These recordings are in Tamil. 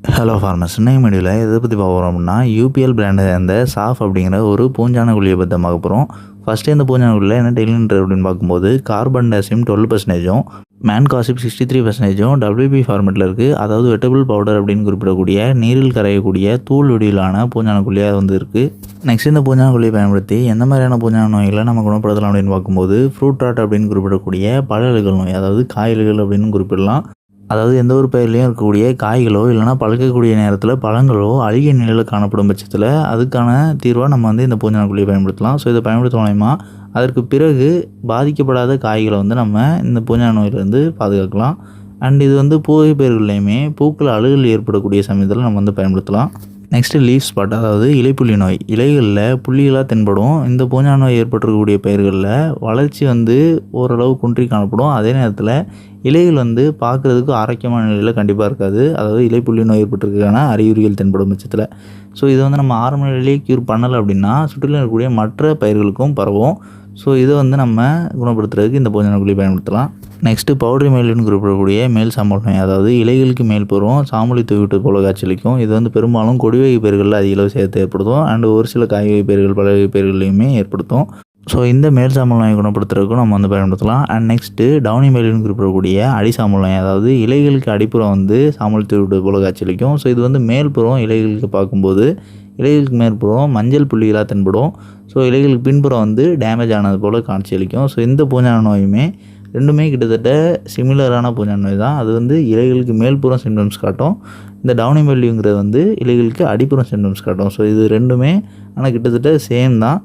ஹலோ ஃபார்மர்ஸ், இன்னைக்கு வீடியோவில் எதை பற்றி பார்க்க போகிறோம் அப்படின்னா, யூபிஎல் பிராண்டை சேர்ந்த சாஃப் அப்படிங்கிற ஒரு பூஞ்சான குழியை பற்றி தான் பார்க்க போகிறோம். ஃபஸ்ட்டு இந்த பூஞ்சான குழியில் என்ன டெய்லின்றது அப்படின்னு பார்க்கும்போது, கார்பன் டேசியம் 12%, மேன்காசிப் 63%, WP ஃபார்மெட்டில் இருக்குது. அதாவது வெட்டபிள் பவுடர் அப்படின்னு குறிப்பிடக்கூடிய நீரில் கரையக்கூடிய தூள் வடிவிலான பூஞ்சான குழியாக வந்து இருக்குது. நெக்ஸ்ட் இந்த பூஞ்சான குழியை பயன்படுத்தி எந்த மாதிரியான பூஞ்சான நோய்களை நம்ம குணப்படுத்தலாம் அப்படின்னு பார்க்கும்போது, ஃப்ரூட் ராட் அப்படின்னு குறிப்பிடக்கூடிய பழல்கள் நோய், அதாவது காய்கள் அப்படின்னு குறிப்பிடலாம். அதாவது எந்த ஒரு பயிர்லையும் இருக்கக்கூடிய காய்களோ இல்லைனா பழுக்கக்கூடிய நேரத்தில் பழங்களோ அழுகிய நிலையில் காணப்படும் பட்சத்தில் அதுக்கான தீர்வாக நம்ம வந்து இந்த பூஞ்சான குழியை பயன்படுத்தலாம். ஸோ இதை பயன்படுத்த மூலமா அதற்கு பிறகு பாதிக்கப்படாத காய்களை வந்து நம்ம இந்த பூஞ்சான நோயிலிருந்து பாதுகாக்கலாம். அண்ட் இது வந்து பூவை பயிர்கள்லையுமே பூக்கள் அழுகல் ஏற்படக்கூடிய சமயத்தில் நம்ம வந்து பயன்படுத்தலாம். நெக்ஸ்ட்டு லீஃப் ஸ்பாட், அதாவது இலைப்புள்ளி நோய். இலைகளில் புள்ளிகளாக தென்படும். இந்த பூஞ்சான நோய் ஏற்பட்டிருக்கக்கூடிய பயிர்களில் வளர்ச்சி வந்து ஓரளவு குன்றி காணப்படும். அதே நேரத்தில் இலைகள் வந்து பார்க்குறதுக்கு ஆரோக்கியமான நிலையில் கண்டிப்பாக இருக்காது. அதாவது இலைப்புள்ளி நோய் ஏற்பட்டிருக்கான அறிகுறிகள் தென்படும் பட்சத்தில். ஸோ இதை வந்து நம்ம ஆரம்ப நிலையிலேயே க்யூர் பண்ணலை அப்படின்னா சுற்றிலும் இருக்கக்கூடிய மற்ற பயிர்களுக்கும் பரவும். ஸோ இதை வந்து நம்ம குணப்படுத்துறதுக்கு இந்த பூஞ்சான குழியை பயன்படுத்தலாம். நெக்ஸ்ட்டு பவுடரி மெயில்னு குறிப்பிடக்கூடிய மேல் சாம்பல் நோய், அதாவது இலைகளுக்கு மேல் பருவம் சாம்பலை தூவிட்டு போல காய்ச்சலிக்கும். இது வந்து பெரும்பாலும் கொடிவகை பயிர்களில் அதிக அளவு சேர்த்து ஏற்படுத்தும். அண்ட் ஒரு சில காய்கறி பயிர்கள் பல வகை பயிர்களையுமே ஏற்படுத்தும். ஸோ இந்த மேல் சாம்பல் நோயை குணப்படுத்துறதுக்கும் நம்ம வந்து பயன்படுத்தலாம். அண்ட் நெக்ஸ்ட்டு டவுனி மெயில்னு குறிப்பிடக்கூடிய அடிசாம்பல் நோய், அதாவது இலைகளுக்கு அடிப்புறம் வந்து சாம்பல் தூவிட்டு போல காய்ச்சலிக்கும். ஸோ இது வந்து மேல்புறம் இலைகளுக்கு பார்க்கும்போது இலைகளுக்கு மேற்புறம் மஞ்சள் புள்ளிகளாக தென்படும். ஸோ இலைகளுக்கு பின்புறம் வந்து டேமேஜ் ஆனது போல் காட்சியளிக்கும். ஸோ இந்த பூஞ்சான நோயுமே ரெண்டுமே கிட்டத்தட்ட சிமிலரான பூஞ்சான நோய் தான். அது வந்து இலைகளுக்கு மேல்புறம் சிம்டம்ஸ் காட்டும். இந்த டவுனி மெல்லிங்கிறது வந்து இலைகளுக்கு அடிப்புறம் சிம்டம்ஸ் காட்டும். ஸோ இது ரெண்டுமே ஆனால் கிட்டத்தட்ட சேம் தான்.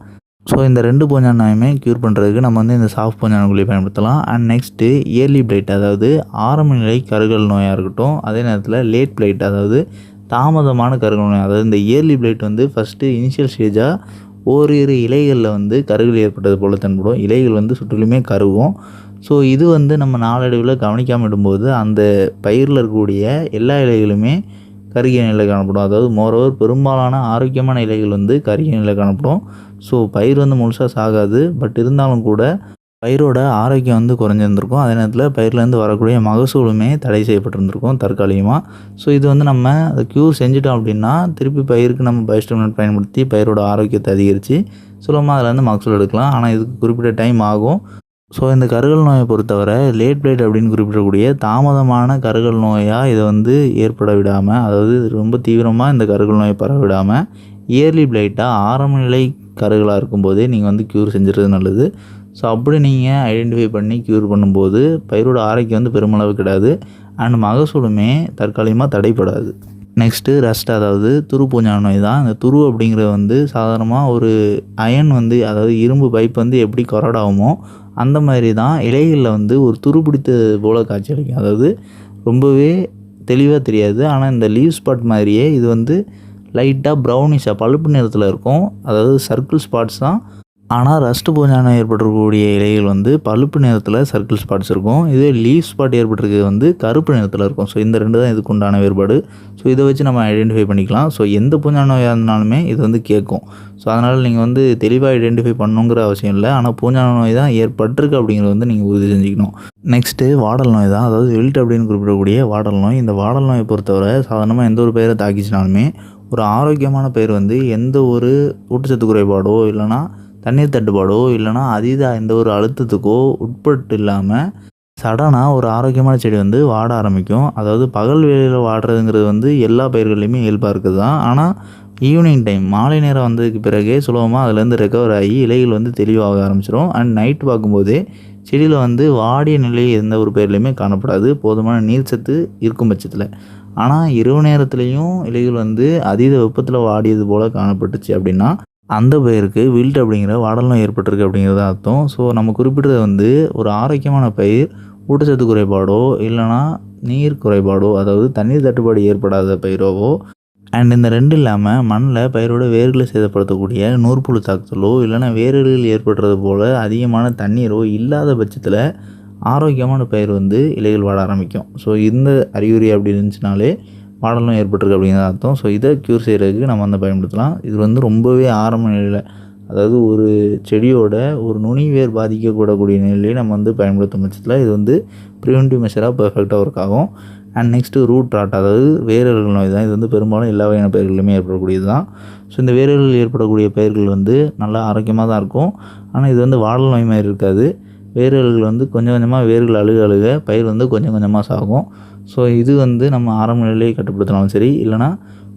ஸோ இந்த ரெண்டு பூஞ்சான நோயுமே க்யூர் பண்ணுறதுக்கு நம்ம வந்து இந்த சாஃப்ட் பூஞ்சான குழியை பயன்படுத்தலாம். அண்ட் நெக்ஸ்ட்டு இயர்லி பிளைட், அதாவது ஆரம்ப நிலை கருகல் நோயாக இருக்கட்டும். அதே நேரத்தில் லேட் பிளைட், அதாவது தாமதமான கருகல் நோய். அதாவது இந்த இயர்லி பிளைட் வந்து ஃபஸ்ட்டு இனிஷியல் ஸ்டேஜாக ஓரிரு இலைகளில் வந்து கருகல் ஏற்பட்டது போல் தென்படும். இலைகள் வந்து சுற்றிலுமே கருகும். ஸோ இது வந்து நம்ம நாளடைவில் கவனிக்காமல் விடும்போது அந்த பயிரில் இருக்கக்கூடிய எல்லா இலைகளுமே கருகிய நிலையில் காணப்படும். அதாவது மோரோவர் பெரும்பாலான ஆரோக்கியமான இலைகள் வந்து கருகிய நிலையில் காணப்படும். ஸோ பயிர் வந்து முழுசாக சாகாது. பட் இருந்தாலும் கூட பயிரோட ஆரோக்கியம் வந்து குறைஞ்சிருந்திருக்கும். அதே நேரத்தில் பயிர்லேருந்து வரக்கூடிய மகசூலுமே தடை செய்யப்பட்டிருந்திருக்கும் தற்காலிகமாக. ஸோ இது வந்து நம்ம அதை க்யூர் செஞ்சிட்டோம் அப்படின்னா திருப்பி பயிருக்கு நம்ம பயோஸ்டிமுலன்ட் பயன்படுத்தி பயிரோட ஆரோக்கியத்தை அதிகரித்து சுலபமாக அதிலேருந்து மகசூல் எடுக்கலாம். ஆனால் இதுக்கு குறிப்பிட்ட டைம் ஆகும். ஸோ இந்த கருகல் நோயை பொறுத்தவரை லேட் பிளைட் அப்படின்னு குறிப்பிடக்கூடிய தாமதமான கருகல் நோயாக இதை வந்து ஏற்பட விடாமல், அதாவது ரொம்ப தீவிரமாக இந்த கருகல் நோயை பரவ விடாமல் இயர்லி பிளைட்டாக ஆரம்ப நிலை கருகலாக இருக்கும்போதே நீங்கள் வந்து க்யூர் செஞ்சுறது நல்லது. ஸோ அப்படி நீங்கள் ஐடென்டிஃபை பண்ணி க்யூர் பண்ணும்போது பயிரோட ஆரோக்கியம் வந்து பெருமளவு கிடையாது. அண்ட் மகசூலுமே தற்காலிகமாக தடைப்படாது. நெக்ஸ்ட்டு ரஸ்ட், அதாவது துரு பூஞ்சான நோய் தான். இந்த துரு அப்படிங்கிறது வந்து சாதாரணமாக ஒரு அயன் வந்து, அதாவது இரும்பு பைப் வந்து எப்படி கொரடாகுமோ அந்த மாதிரி தான் இலைகளில் வந்து ஒரு துரு பிடித்தது போல் காட்சியளிக்கும். அதாவது ரொம்பவே தெளிவாக தெரியாது. ஆனால் இந்த லீவ் ஸ்பாட் மாதிரியே இது வந்து லைட்டாக ப்ரௌனிஷாக பழுப்பு நிறத்தில் இருக்கும். அதாவது சர்க்கிள் ஸ்பாட்ஸ் தான். ஆனால் ரஸ்ட் பூஞ்சான ஏற்பட்டிருக்கக்கூடிய இலைகள் வந்து பழுப்பு நிறத்தில் சர்க்கிள் ஸ்பாட்ஸ் இருக்கும். இதே லீவ் ஸ்பாட் ஏற்பட்டிருக்கிறது வந்து கருப்பு நிறத்தில் இருக்கும். ஸோ இந்த ரெண்டு தான் இதுக்கு உண்டான வேறுபாடு. ஸோ இதை வச்சு நம்ம ஐடென்டிஃபை பண்ணிக்கலாம். ஸோ எந்த பூஞ்சான நோயாக இருந்தாலுமே இது வந்து கேட்கும். ஸோ அதனால் நீங்கள் வந்து தெளிவாக ஐடென்டிஃபை பண்ணணுங்கிற அவசியம் இல்லை. ஆனால் பூஞ்சான நோய் தான் ஏற்பட்டிருக்கு அப்படிங்கிறது வந்து நீங்கள் உறுதி செஞ்சுக்கணும். நெக்ஸ்ட்டு வாடல் நோய் தான், அதாவது வில்ட் அப்படின்னு குறிப்பிடக்கூடிய வாடல் நோய். இந்த வாடல் நோயை பொறுத்தவரை சாதாரணமாக எந்த ஒரு பயிரை தாக்கிச்சினாலுமே ஒரு ஆரோக்கியமான பயிர் வந்து எந்த ஒரு ஊட்டச்சத்து குறைபாடோ இல்லைனா தண்ணீர் தட்டுப்பாடோ இல்லைனா அதீத எந்த ஒரு அழுத்தத்துக்கோ உட்பட்டு இல்லாமல் சடனாக ஒரு ஆரோக்கியமான செடி வந்து வாட ஆரம்பிக்கும். அதாவது பகல் வேளையில் வாடுறதுங்கிறது வந்து எல்லா பயிர்கள்லையுமே இயல்பாக இருக்குது தான். ஆனால் ஈவினிங் டைம் மாலை நேரம் வந்ததுக்கு பிறகே சுலபமாக அதுலேருந்து ரெக்கவர் ஆகி இலைகள் வந்து தெளிவாக ஆரம்பிச்சிடும். அண்ட் நைட் பார்க்கும்போதே செடியில் வந்து வாடிய நிலை எந்த ஒரு பயிர்லையுமே காணப்படாது, போதுமான நீர் சத்து இருக்கும் பட்சத்தில். ஆனால் இரவு நேரத்துலையும் இலைகள் வந்து அதீத வெப்பத்தில் வாடியது போல் காணப்பட்டுச்சு அப்படின்னா அந்த பயிருக்கு வில்ட் அப்படிங்கிற வாடல் நோய் ஏற்பட்டிருக்கு அப்படிங்கிறது அர்த்தம். ஸோ நம்ம குறிப்பிட்டது வந்து ஒரு ஆரோக்கியமான பயிர் ஊட்டச்சத்து குறைபாடோ இல்லைனா நீர் குறைபாடோ, அதாவது தண்ணீர் தட்டுப்பாடு ஏற்படாத பயிரோவோ, அண்ட் இந்த ரெண்டு இல்லாமல் மண்ணில் பயிரோட வேர்களை சேதப்படுத்தக்கூடிய நூற்புழு தாக்குதலோ இல்லைனா வேர்களில் ஏற்படுறது போல் அதிகமான தண்ணீரோ இல்லாத பட்சத்தில் ஆரோக்கியமான பயிர் வந்து இலைகள் வாட ஆரம்பிக்கும். ஸோ இந்த அறிகுறி அப்படி இருந்துச்சுனாலே வாடல் நோய் ஏற்பட்டிருக்கு அப்படிங்கிறது அர்த்தம். ஸோ இதை க்யூர் செய்கிறதுக்கு நம்ம வந்து பயன்படுத்தலாம். இது வந்து ரொம்பவே ஆரம்ப நிலையில், அதாவது ஒரு செடியோட ஒரு நுனி வேர் பாதிக்கக்கூடக்கூடிய நிலையை நம்ம வந்து பயன்படுத்தும் பட்சத்தில் இது வந்து ப்ரிவென்டிவ் மெஷராக பெர்ஃபெக்டாக ஒர்க் ஆகும். அண்ட் நெக்ஸ்ட்டு ரூட் ராட், அதாவது வேரல்கள் நோய் தான். இது வந்து பெரும்பாலும் எல்லா வகையான பயிர்களுமே ஏற்படக்கூடியது தான். ஸோ இந்த வேரல்கள் ஏற்படக்கூடிய பயிர்கள் வந்து நல்லா ஆரோக்கியமாக தான் இருக்கும். ஆனால் இது வந்து வாடல் நோய் மாதிரி இருக்காது. வேரல்கள் வந்து கொஞ்சம் கொஞ்சமாக வேர்கள் அழுக பயிர் வந்து கொஞ்சம் கொஞ்சமாக சாகும். ஸோ இது வந்து நம்ம ஆரம்ப நிலையிலேயே கட்டுப்படுத்தினாலும் சரி, இல்லைனா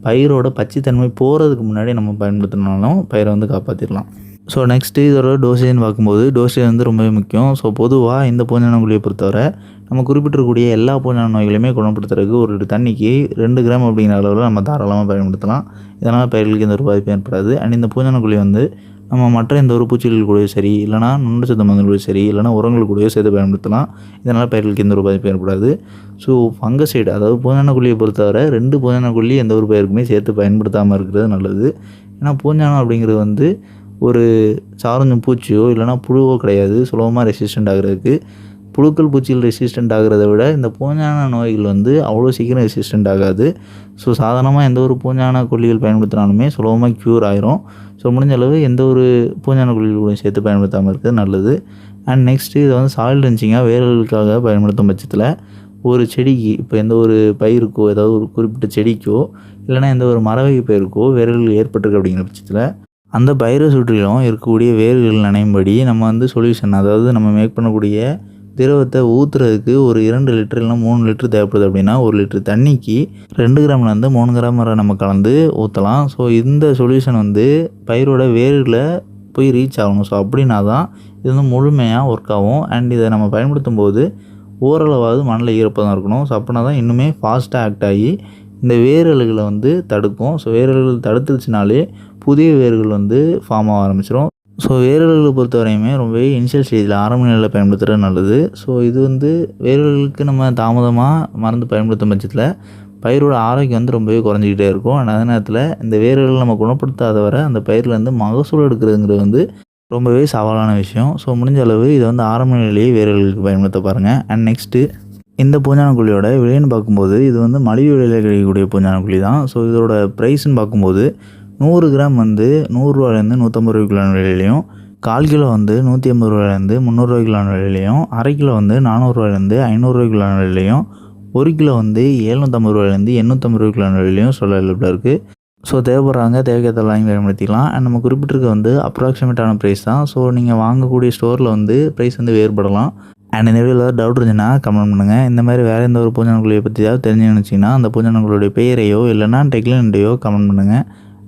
பயிரோட பச்சைத்தன்மை போகிறதுக்கு முன்னாடி நம்ம பயன்படுத்தினாலும் பயிரை வந்து காப்பாற்றிடலாம். ஸோ நெக்ஸ்ட்டு இதோட டோசேஜ்னு பார்க்கும்போது டோசேஜ் வந்து ரொம்பவே முக்கியம். ஸோ பொதுவாக இந்த பூஞ்சானங்குழியை பொறுத்தவரை நம்ம குறிப்பிட்டிருக்கக்கூடிய எல்லா பூஞ்சான நோய்களையுமே குணப்படுத்துறதுக்கு ஒரு லிட்டர் தண்ணிக்கு 2 கிராம் அப்படிங்கிற அளவில் நம்ம தாராளமாக பயன்படுத்தலாம். இதனால் பயிர்களுக்கு எந்த ஒரு பாதிப்பும் ஏற்படாது. அண்ட் இந்த பூஞ்சானங்குழி வந்து நம்ம மற்ற எந்த ஒரு பூச்சிகள் கூடயோ சரி, இல்லைனா நுண்ணுச்சத்து மருந்துகள் கூடயோ சரி, இல்லைனா உரங்கள் கூடயோ சேர்த்து பயன்படுத்தலாம். இதனால் பயிர்களுக்கு எந்த ஒரு பாதிப்பும் ஏற்படாது. ஸோ ஃபங்கசைடு, அதாவது பூஞ்சானங்குழியை பொறுத்தவரை 2 பூஞ்சானங்குழி எந்த ஒரு பயிருக்குமே சேர்த்து பயன்படுத்தாமல் இருக்கிறது நல்லது. ஏன்னா பூஞ்சானம் அப்படிங்கிறது வந்து ஒரு சார்ந்தும் பூச்சியோ இல்லைனா புழுவோ கிடையாது. சுலபமாக ரெசிஸ்டண்ட் ஆகிறதுக்கு புழுக்கள் பூச்சிகள் ரெசிஸ்டண்ட் ஆகிறத விட இந்த பூஞ்சான நோய்கள் வந்து அவ்வளோ சீக்கிரம் ரெசிஸ்டண்ட் ஆகாது. ஸோ சாதாரணமாக எந்த ஒரு பூஞ்சான கொல்லிகள் பயன்படுத்தினாலுமே சுலபமாக க்யூர் ஆயிரும். ஸோ முடிஞ்ச அளவு எந்த ஒரு பூஞ்சான கொல்லிகள் கூட சேர்த்து பயன்படுத்தாமல் இருக்கிறது நல்லது. அண்ட் நெக்ஸ்ட்டு இதை வந்து சாயில் ட்ரென்ச்சிங்காக வேர்களுக்காக பயன்படுத்தும் பட்சத்தில் ஒரு செடிக்கு, இப்போ எந்த ஒரு பயிருக்கோ ஏதாவது ஒரு குறிப்பிட்ட செடிக்கோ இல்லைனா எந்த ஒரு மரவகை பயிருக்கோ வேர்கள் ஏற்பட்டிருக்கு அப்படிங்கிற பட்சத்தில் அந்த பயிரை சுற்றிலும் இருக்கக்கூடிய வேர்கள் நனையும்படி நம்ம வந்து சொல்யூஷன், அதாவது நம்ம மேக் பண்ணக்கூடிய திரவத்தை ஊற்றுறதுக்கு ஒரு 2 லிட்டர் இல்லைனா 3 லிட்டர் தேவைப்படுது அப்படின்னா 1 லிட்டர் தண்ணிக்கு 2 கிராம்லேருந்து 3 கிராம் வரை நம்ம கலந்து ஊற்றலாம். ஸோ இந்த சொல்யூஷன் வந்து பயிரோட வேர்களை போய் ரீச் ஆகணும். ஸோ அப்படின்னா தான் இது வந்து முழுமையாக ஒர்க் ஆகும். அண்ட் இதை நம்ம பயன்படுத்தும் போது ஓரளவாவது மண்ணில் ஈரப்பதம் இருக்கணும். ஸோ அப்படின்னா தான் இன்னுமே ஃபாஸ்ட்டாக ஆக்ட் ஆகி இந்த வேரல்களை வந்து தடுக்கும். ஸோ வேரல்கள் தடுத்துருச்சுனாலே புதிய வேர்கள் வந்து ஃபார்ம் ஆக ஆரம்பிச்சிடும். ஸோ வேரல்களை பொறுத்த வரையுமே ரொம்பவே இனிஷியல் ஸ்டேஜில் ஆரம்ப நிலையில் பயன்படுத்துகிறது நல்லது. ஸோ இது வந்து வேரல்களுக்கு நம்ம தாமதமாக மருந்து பயன்படுத்தும் பட்சத்தில் பயிரோட ஆரோக்கியம் வந்து ரொம்பவே குறைஞ்சிக்கிட்டே இருக்கும். அண்ட் அதே நேரத்தில் இந்த வேரல்கள் நம்ம குணப்படுத்தாத வரை அந்த பயிர்லேருந்து மகசூல் எடுக்கிறதுங்கிறது வந்து ரொம்பவே சவாலான விஷயம். ஸோ முடிஞ்ச அளவு இதை வந்து ஆரம்ப நிலையிலேயே வேரல்களுக்கு பயன்படுத்த பாருங்கள். அண்ட் நெக்ஸ்ட்டு இந்த பூஞ்சானக்குழியோட விலைன்னு பார்க்கும்போது இது வந்து மலிவு விலையில் கிடைக்கக்கூடிய பூஞ்சானக்குழி தான். ஸோ இதோட ப்ரைஸ்ன்னு பார்க்கும்போது 100 கிராம் வந்து 100 ரூபாயிலேருந்து 150 ரூபாய்க்குள்ளான விலையிலையும், 1/4 கிலோ வந்து 180 ரூபாயிலேருந்து 300 ரூபாய்க்குள்ளான விலையிலையும், 1/2 கிலோ வந்து 400 ரூபாயிலேருந்து 500 ரூபாய்க்குள்ளான விலையிலையும், 1 கிலோ வந்து 750 ரூபாயிலேருந்து 850 ரூபாய்க்குள்ளான விலையிலையும் அவைலபிளாக இருக்குது. ஸோ தேவைப்படுறாங்க, தேவைக்கேற்ற வாங்கி பயன்படுத்திக்கலாம். அண்ட் நம்ம குறிப்பிட்டிருக்க வந்து அப்ராக்சிமேட்டான ப்ரைஸ் தான். ஸோ நீங்கள் வாங்கக்கூடிய ஸ்டோரில் வந்து ப்ரைஸ் வந்து வேறுபடலாம். அண்ட் இந்த வீடியோவில் டவுட் இருந்துச்சுன்னா கமெண்ட் பண்ணுங்கள். இந்த மாதிரி வேறு எந்த ஒரு பூஞ்சானக்குழியை பற்றி ஏதாவது தெரிஞ்சுன்னு அந்த பூஞ்சானக்குழியோடைய பெயரையோ இல்லைனா டெக்னிக்கையோ கமெண்ட் பண்ணுங்கள்.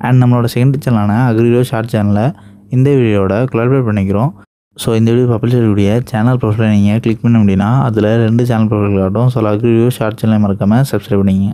அண்ட் நம்மளோட செகண்ட் சேனலான அக்ரியோ ஷார்ட் சேனலில் இந்த வீடியோட கொலாபரேட் பண்ணிக்கிறோம். ஸோ இந்த வீடியோ பப்ளிஷ் செய்யக்கூடிய சேனல் ப்ரொஃபைலை நீங்கள் கிளிக் பண்ண அப்படின்னா அதில் 2 சேனல் ப்ரொஃபைல் காட்டும். ஸோ அக்ரியோ ஷார்ட் சேனலை மறக்காமல் சப்ஸ்கிரைப் பண்ணிங்க.